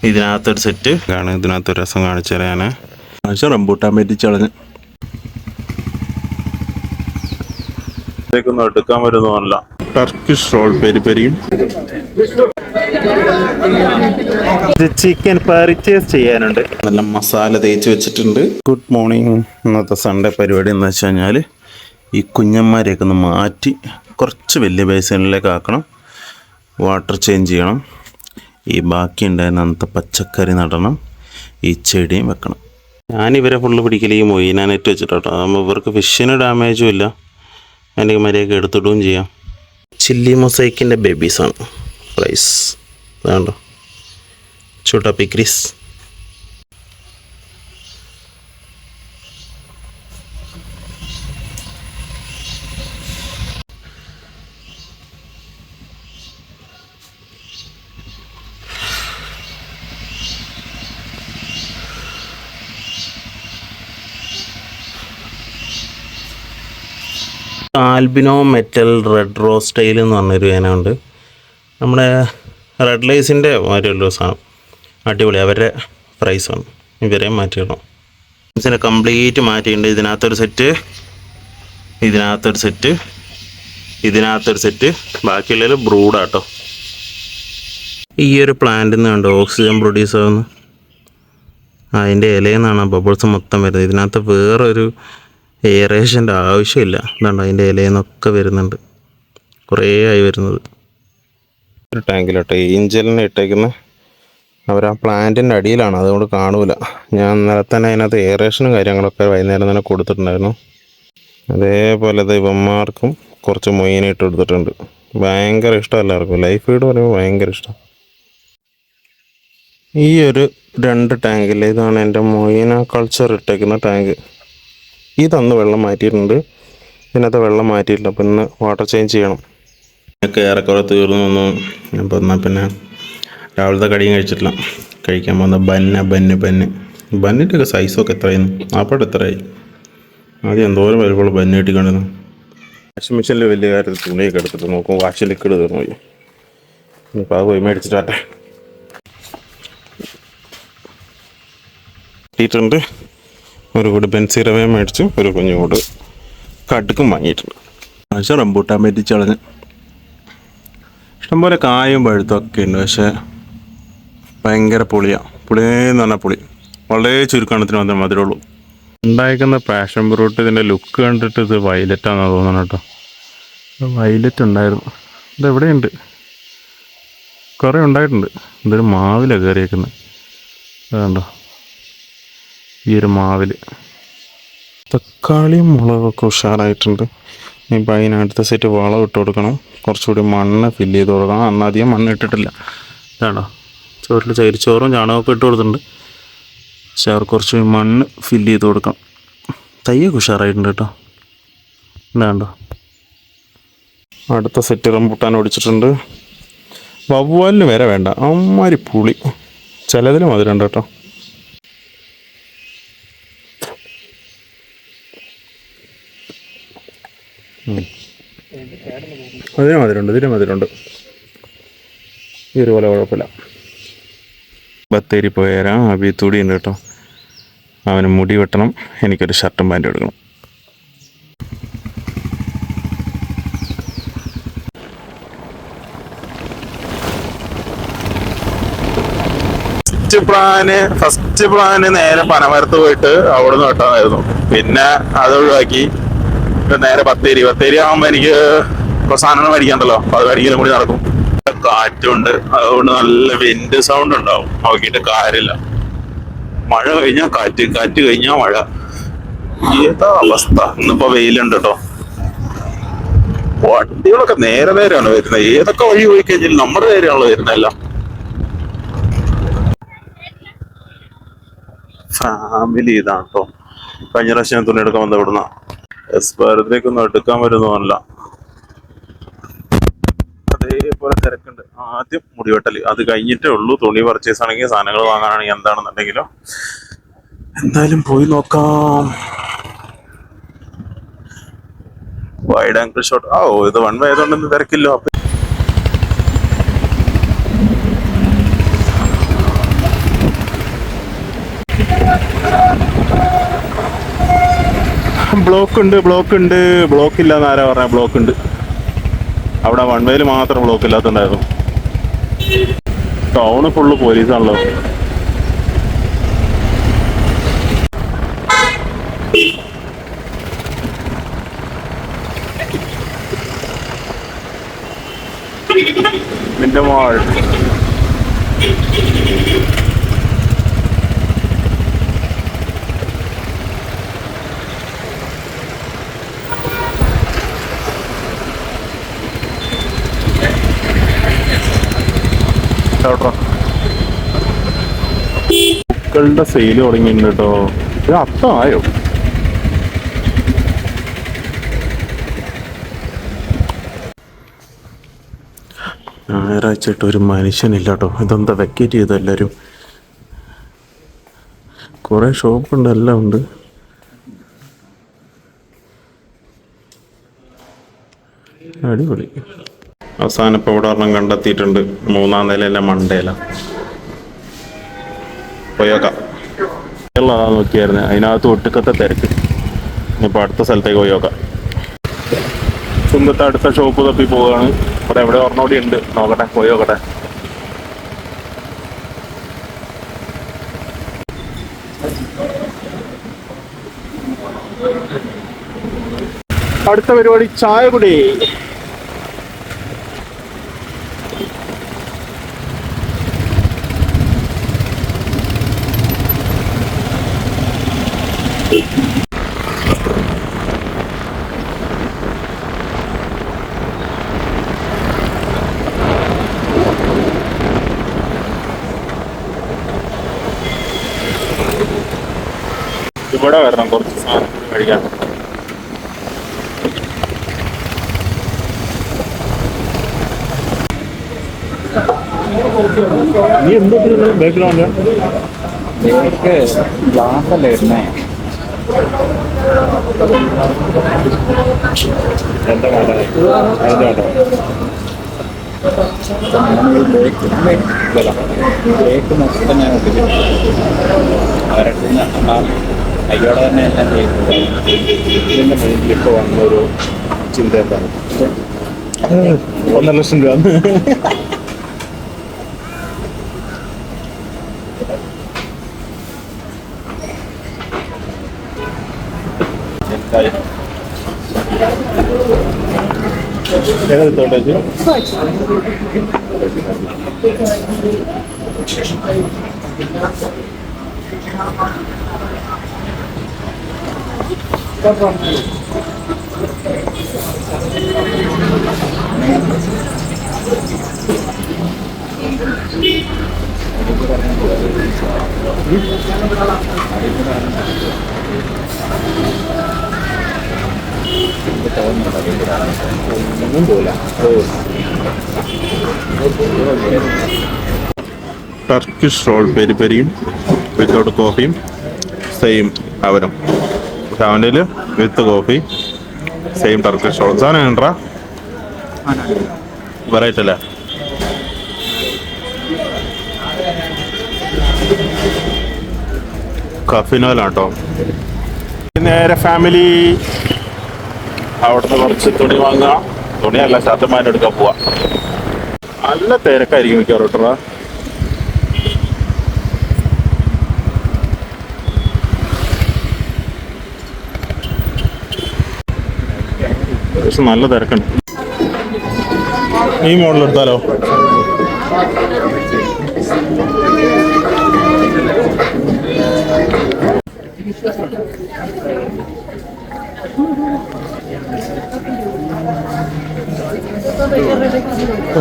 ഇതിനകത്തൊരു സെറ്റ് ആണ്. ഇതിനകത്തൊരു രസം കാണിച്ചു തരാൻ റംബൂട്ടാൻ പറ്റിച്ചളഞ്ഞ് ൊന്നും എടുക്കാൻ വരുന്നതല്ല. ടർക്കിഷ് റോൾ പെരി പെരിയും ചിക്കൻ പർച്ചേസ് ചെയ്യാനുണ്ട്. നല്ല മസാല തേച്ച് വെച്ചിട്ടുണ്ട്. Good morning. ഇന്നത്തെ സൺഡേ പരിപാടി എന്ന് വെച്ച് കഴിഞ്ഞാൽ ഈ കുഞ്ഞന്മാരെയൊക്കെ ഒന്ന് മാറ്റി കുറച്ച് വലിയ ബേസിനിലേക്ക് ആക്കണം. വാട്ടർ ചേഞ്ച് ചെയ്യണം. ഈ ബാക്കി ഉണ്ടായിരുന്ന അന്നത്തെ പച്ചക്കറി നടണം. ഈ ചെടിയും വെക്കണം. ഞാനിവരെ ഫുള്ള് പിടിക്കൽ ഈ മൊയ്ന നെറ്റ് വെച്ചിട്ടോ. അതാകുമ്പോൾ ഇവർക്ക് ഫിഷിന് ഡാമേജും ഇല്ല. അതിൻ്റെ മര്യാദയ്ക്ക് എടുത്തിടുകയും ചെയ്യാം. ചില്ലി മൊസൈക്കിൻ്റെ ബേബീസാണ്. പ്രൈസ് വേണ്ടോ ചോട്ടാ പിക്രീസ്. ആൽബിനോ മെറ്റൽ റെഡ് റോസ്റ്റൈൽ എന്ന് പറഞ്ഞൊരു ഇനമുണ്ട്. നമ്മുടെ റെഡ് ലൈസിൻ്റെ മാതിരിയുള്ളൊരു സാധനം. അടിപൊളി. അവരുടെ പ്രൈസാണ്. ഇവരെയും മാറ്റിയിടണം. ഇതിനെ കംപ്ലീറ്റ് മാറ്റിയിട്ടുണ്ട്. ഇതിനകത്തൊരു സെറ്റ്, ഇതിനകത്തൊരു സെറ്റ്, ഇതിനകത്തൊരു സെറ്റ്. ബാക്കിയുള്ളതിൽ ബ്രൂഡാട്ടോ. ഈ ഒരു പ്ലാന്റിൽ നിന്ന് കണ്ടോ ഓക്സിജൻ പ്രൊഡ്യൂസ് ആവുന്നു. അതിൻ്റെ ഇലയിൽ നിന്നാണ് ബബിൾസ് മൊത്തം വരുന്നത്. ഇതിനകത്ത് വേറൊരു എയറേഷൻ്റെ ആവശ്യമില്ല. ഇതുണ്ട് അതിൻ്റെ ഇലയിൽ നിന്നൊക്കെ വരുന്നുണ്ട്. കുറേ ആയി വരുന്നത്. ഒരു ടാങ്കിലോട്ടെ ഏഞ്ചലിനെ ഇട്ടേക്കുന്ന അവർ ആ പ്ലാന്റിൻ്റെ അടിയിലാണ്, അതുകൊണ്ട് കാണൂല. ഞാൻ ഇന്നലെ തന്നെ അതിനകത്ത് എയറേഷനും കാര്യങ്ങളൊക്കെ വൈകുന്നേരം തന്നെ കൊടുത്തിട്ടുണ്ടായിരുന്നു. അതേപോലെ ഇവന്മാർക്കും കുറച്ച് മൊയ്നിട്ട് കൊടുത്തിട്ടുണ്ട്. ഭയങ്കര ഇഷ്ടം എല്ലാവർക്കും. ലൈഫ് ഫീഡ് പറയുമ്പോൾ ഭയങ്കര ഇഷ്ടം. ഈ ഒരു 2 ടാങ്കിൽ ഇതാണ് എൻ്റെ മൊയ്ന കൾച്ചർ ഇട്ടേക്കുന്ന ടാങ്ക്. ഇതന്ന് വെള്ളം മാറ്റിയിട്ടുണ്ട്. ഇതിനകത്ത് വെള്ളം മാറ്റിയിട്ടില്ല. അപ്പോൾ ഇന്ന് വാട്ടർ ചേഞ്ച് ചെയ്യണം. ഒക്കെ ഏറെക്കുറെ തീർന്നു വന്നു. അപ്പോൾ എന്നാൽ പിന്നെ രാവിലത്തെ കടിയും കഴിച്ചിട്ടില്ല. കഴിക്കാൻ പോകുന്ന ബന്നിൻ്റെയൊക്കെ സൈസൊക്കെ എത്രയായിരുന്നു? അപ്പോൾ എത്രയായി? ആദ്യം എന്തോരം വരുമ്പോൾ ബന്ന് കിട്ടിക്കൊണ്ടിരുന്നു. വാഷിംഗ് മെഷീനിൽ വലിയ കാര്യത്തിൽ തുണിയൊക്കെ എടുത്തിട്ട് നോക്കും. വാഷ് ലിക്വിഡ് തീർന്നു പോയി. ഇനിയിപ്പോൾ അത് പോയി മേടിച്ചിട്ടാട്ടെ. കിട്ടിയിട്ടുണ്ട്. ഒരു കൂടി ബെൻസീറവയും മേടിച്ചു. ഒരു കുഞ്ഞുകൂട് കടുക്കും വാങ്ങിയിട്ടുണ്ട്. പക്ഷേ റംബൂട്ടാൻ പറ്റിച്ചളഞ്ഞ് ഇഷ്ടംപോലെ കായും പഴുത്തൊക്കെ ഉണ്ട്. പക്ഷേ ഭയങ്കര പുളിയാണ്. പുളിയെന്ന് പറഞ്ഞാൽ പുളി. വളരെ ചുരുക്കണത്തിന് മാത്രമേ മധുരമുള്ളൂ. ഉണ്ടായിരിക്കുന്ന പാഷൻ ഫ്രൂട്ട് ഇതിൻ്റെ ലുക്ക് കണ്ടിട്ട് ഇത് വയലറ്റാണെന്നാണ് തോന്നുന്നത് കേട്ടോ. വയലറ്റ് ഉണ്ടായിരുന്നു. ഇതെവിടെയുണ്ട്? കുറേ ഉണ്ടായിട്ടുണ്ട്. ഇതൊരു മാവിലാണ് കയറിയേക്കുന്നത്. അതുകൊണ്ടോ ഈ ഒരു മാവിൽ തക്കാളിയും മുളകൊക്കെ ഉഷാറായിട്ടുണ്ട്. ഇനിയിപ്പോൾ അതിനടുത്ത സെറ്റ് വളം ഇട്ട് കൊടുക്കണം. കുറച്ചുകൂടി മണ്ണ് ഫില്ല് ചെയ്ത് കൊടുക്കണം. അന്ന് അധികം മണ്ണ് ഇട്ടിട്ടില്ല. ഇതാണോ ചോറിൽ ചകിരിച്ചോറും ചാണകമൊക്കെ ഇട്ട് കൊടുത്തിട്ടുണ്ട്. പക്ഷേ അവർക്ക് കുറച്ച് മണ്ണ് ഫില്ല് ചെയ്ത് കൊടുക്കണം. തയ്യൊക്കെ ഉഷാറായിട്ടുണ്ട് കേട്ടോ. ഇതാണ്ടോ അടുത്ത സെറ്റ് റംബൂട്ടാൻ ഒടിച്ചിട്ടുണ്ട്. വവ്വാലിന് വരെ വേണ്ട. അമ്മാതിരി പുളി. ചിലതിൽ മധുരമുണ്ട് കേട്ടോ. അതിന് മധുരമുണ്ട്. ഇതിന് മധുരമുണ്ട്. ഈ ഒരു പോലെ കുഴപ്പമില്ല. ബത്തേരി പോയി തരാം. അബിത്തൂടി ഉണ്ട് കേട്ടോ. അവന് മുടി വെട്ടണം. എനിക്കൊരു ഷർട്ടും പാൻറ്റും എടുക്കണം. ഫസ്റ്റ് പ്ലാന് നേരെ പനമരത്ത് പോയിട്ട് അവിടെ നിന്ന് വെട്ടാനായിരുന്നു. പിന്നെ അത് ഒഴിവാക്കി നേരെ ബത്തേരി ആകുമ്പോൾ എനിക്ക് സാധനങ്ങൾ മേടിക്കണ്ടല്ലോ. അപ്പോൾ അത് മേടിക്കലും കൂടി നടക്കും. കാറ്റുണ്ട്, അതുകൊണ്ട് നല്ല വിൻഡ് സൗണ്ട് ഉണ്ടാവും. നോക്കിയിട്ട് കാര്യമില്ല. മഴ കഴിഞ്ഞാൽ കാറ്റ്, കാറ്റ് കഴിഞ്ഞാൽ മഴ. ഏതാ അവസ്ഥ. ഇന്നിപ്പോ വെയിലുണ്ട് കേട്ടോ. വണ്ടികളൊക്കെ നേരെയാണ് വരുന്നത്. ഏതൊക്കെ വഴി പോയി കഴിഞ്ഞാൽ നമ്മുടെ നേരെയാണല്ലോ വരുന്നതെല്ലാം. ഫാമിലി ഇതാണ് കേട്ടോ. കഴിഞ്ഞ പ്രാവശ്യം തുണി എടുക്കാൻ വന്ന ഇവിടുന്ന എസ്പാരത്തിലേക്കൊന്നും എടുക്കാൻ വരുന്നതല്ല. അതേപോലെ തിരക്കുണ്ട്. ആദ്യം മുടിവെട്ടല്, അത് കഴിഞ്ഞിട്ടേ ഉള്ളൂ തുണി പർച്ചേസ് ആണെങ്കിൽ, സാധനങ്ങൾ വാങ്ങാനാണെങ്കിൽ, എന്താണെന്നുണ്ടെങ്കിലോ. എന്തായാലും പോയി നോക്കാം. Wide angle shot. ഇത് വൺ വേ ആയതുകൊണ്ടൊന്നും തിരക്കില്ലോ. ബ്ലോക്ക് ഉണ്ട്. ബ്ലോക്ക് ഇല്ലാന്ന് ആരാ പറഞ്ഞ? ബ്ലോക്ക് ഉണ്ട്. അവിടെ വൺ വേയിൽ മാത്രം ബ്ലോക്ക് ഇല്ലാത്തുണ്ടായിരുന്നു. ടൗണ് ഫുള്ള് പോലീസാണല്ലോ. മിന്റോ മാൾ പൂക്കളുടെ സെയില് തുടങ്ങിയിട്ടുണ്ട് കേട്ടോ. ഇത് അത്തമായോ? ഞായറാഴ്ചയായിട്ട് ഒരു മനുഷ്യനില്ല കേട്ടോ. ഇതെന്താ വെക്കേറ്റ് ചെയ്ത എല്ലാവരും? കുറേ ഷോപ്പുണ്ട്, എല്ലാം ഉണ്ട്. അടിപൊളി. അവസാനം ഇപ്പോൾ ഇവിടെ ഒരെണ്ണം കണ്ടെത്തിയിട്ടുണ്ട്. 3-ാം നിലയിലെ മണ്ടയില പോയേക്കാം. അതാ നോക്കിയായിരുന്നു. അതിനകത്ത് ഒട്ടുക്കത്തെ തിരക്ക്. ഇപ്പോൾ അടുത്ത സ്ഥലത്തേക്ക് പോയേക്കാം. ചുങ്കത്ത് അടുത്ത ഷോപ്പ് തപ്പി പോവുകയാണ്. ഇവിടെ എവിടെ ഒരെണ്ണോടി ഉണ്ട്, നോക്കട്ടെ, പോയി നോക്കട്ടെ. അടുത്ത പരിപാടി ചായ കുടി. ഇവിടെ വരണം, കുറച്ച് സാധനം കഴിക്കാൻ. നീ എന്താ ബാക്ക്ഗ്രൗണ്ട് ഗ്ലാസ് അല്ലേ വരുന്നേ? എന്താ വേണ്ട? ബ്രേക്ക് മൊത്തം ഞാൻ ഒട്ടിച്ചിട്ടുണ്ട്. അവരുടെ അയ്യോടെ തന്നെ എല്ലാം ചെയ്തത്. ഇതിൻ്റെ മൈൻഡിൽ ഇപ്പോൾ വന്നൊരു ചിന്ത എന്താണ്? 1.5 ലക്ഷം രൂപ. ഏതെടുത്തോണ്ടേച്ച് ഒന്നും പോല. ടർക്കിഷ് റോൾ പെരി പെരിയും വിത്തൗട്ട് കോഫിയും സെയിം അവരും. അവൻ്റെ with coffee same Turkish roll. സാധനം ഉണ്ടാ വെറൈറ്റി അല്ലേ? കഫിനോലാട്ടോ. നേരെ ഫാമിലി അവിടുന്ന് കുറച്ച് തുണി വാങ്ങുക. തുണിയല്ല, ഷർട്ടുമാൻ്റെ എടുക്കാൻ പോവാ. നല്ല തിരക്കായിരിക്കും മിക്കവാറും കേട്ടോ. പക്ഷെ നല്ല തിരക്കുണ്ട്. ഈ മോഡൽ എടുത്താലോ?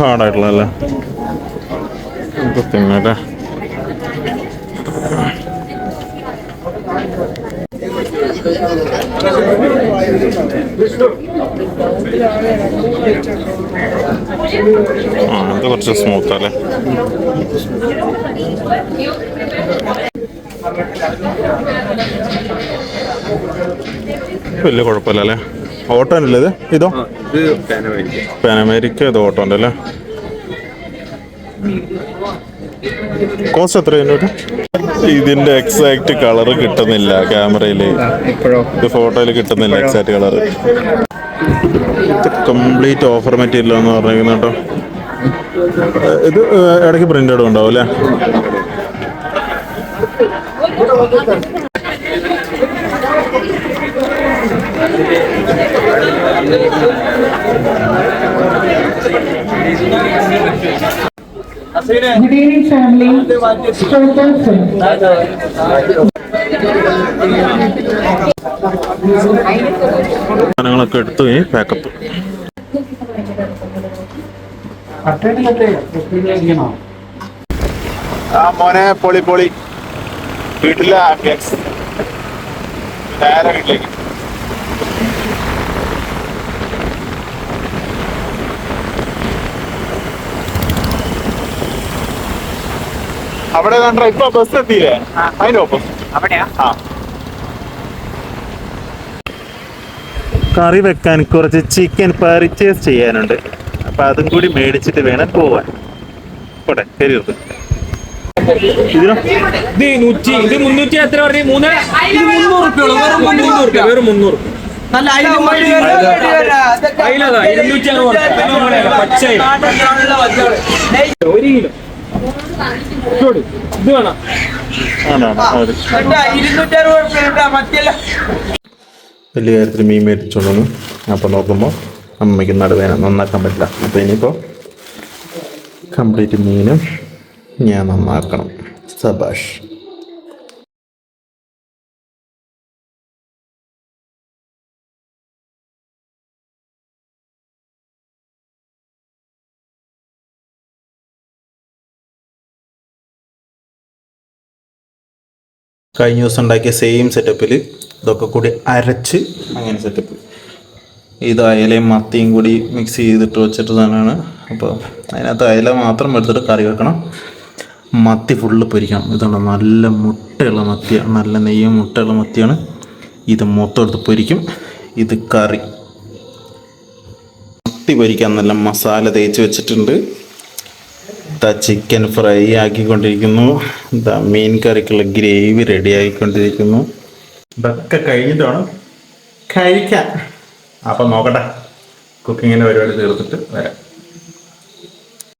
ഹാർഡായിട്ടുള്ളതല്ലേ? തിന്നല്ലേ? ഇത് കുറച്ച് സ്മൂത്ത് അല്ലേ? വലിയ കുഴപ്പമില്ല അല്ലേ? ഓട്ടോ അല്ലേ ഇത്? ഇതോ പാനമേരിക്ക. ഇത് ഓട്ടോൻ്റെ അല്ലേ? കോസ്റ്റ് എത്ര ഇതിൻ്റെ? ഇതിന്റെ എക്സാക്ട് കളർ കിട്ടുന്നില്ല ക്യാമറയില്. ഇത് ഫോട്ടോയിൽ കിട്ടുന്നില്ല എക്സാക്ട് കളർ. ഇത് കംപ്ലീറ്റ് ഓഫർ മെറ്റീരിയൽ എന്ന് പറഞ്ഞിരിക്കുന്നു കേട്ടോ. ഇത് ഇടയ്ക്ക് പ്രിന്റഡ് ഉണ്ടാവും അല്ലേ? Good evening, family. സാധനങ്ങളൊക്കെ എടുത്തു പാക്കപ്പ്. ആ മോനെ പൊളി പൊളി. വീട്ടിലെ നേരെ വീട്ടിലേക്ക്. അവിടെ കണ്ട ഇപ്പൊ ബസ് എത്തിയില്ലേ? അതിനൊപ്പം കറി വെക്കാൻ കുറച്ച് ചിക്കൻ പർച്ചേസ് ചെയ്യാനുണ്ട്. അപ്പൊ അതും കൂടി മേടിച്ചിട്ട് വേണം പോവാൻ. പോട്ടെ കരുത്. ഇതിനോ ഇത് 300 എത്ര പറഞ്ഞു? 300 വെറും 300. ഒരു കിലോ ഇത് വേണം. വലിയ കാര്യത്തിൽ മീൻ മേടിച്ചോണ്ടു. അപ്പോൾ നോക്കുമ്പോൾ അമ്മയ്ക്ക് നടുവേന നന്നാക്കാൻ പറ്റില്ല. അപ്പോൾ ഇനിയിപ്പോൾ കംപ്ലീറ്റ് മീനും ഞാൻ നന്നാക്കണം. സബാഷ്. കഴിഞ്ഞ ദിവസം ഉണ്ടാക്കിയ സെയിം സെറ്റപ്പിൽ ഇതൊക്കെ കൂടി അരച്ച് അങ്ങനെ സെറ്റപ്പ്. ഇത് അയലയും മത്തിയും കൂടി മിക്സ് ചെയ്തിട്ട് വെച്ചിട്ട് തന്നെയാണ്. അപ്പോൾ അതിനകത്ത് അയല മാത്രം എടുത്തിട്ട് കറി വെക്കണം. മത്തി ഫുള്ള് പൊരിക്കണം. ഇതുകൊണ്ട് നല്ല മുട്ടയുള്ള മത്തിയാണ്, നല്ല നെയ്യും മുട്ടയുള്ള മത്തിയാണ്. ഇത് മൊത്തം എടുത്ത് പൊരിക്കും. ഇത് കറി. മത്തി പൊരിക്കാൻ നല്ല മസാല തേച്ച് വെച്ചിട്ടുണ്ട്. ചിക്കൻ ഫ്രൈ ആക്കിക്കൊണ്ടിരിക്കുന്നു. മീൻ കറിക്കുള്ള ഗ്രേവി റെഡി ആയിക്കൊണ്ടിരിക്കുന്നു. ഇതൊക്കെ കഴിഞ്ഞിട്ട് വേണം കഴിക്കാൻ. അപ്പം നോക്കട്ടെ, കുക്കിങ്ങിൻ്റെ പരിപാടി തീർത്തിട്ട് വരാം.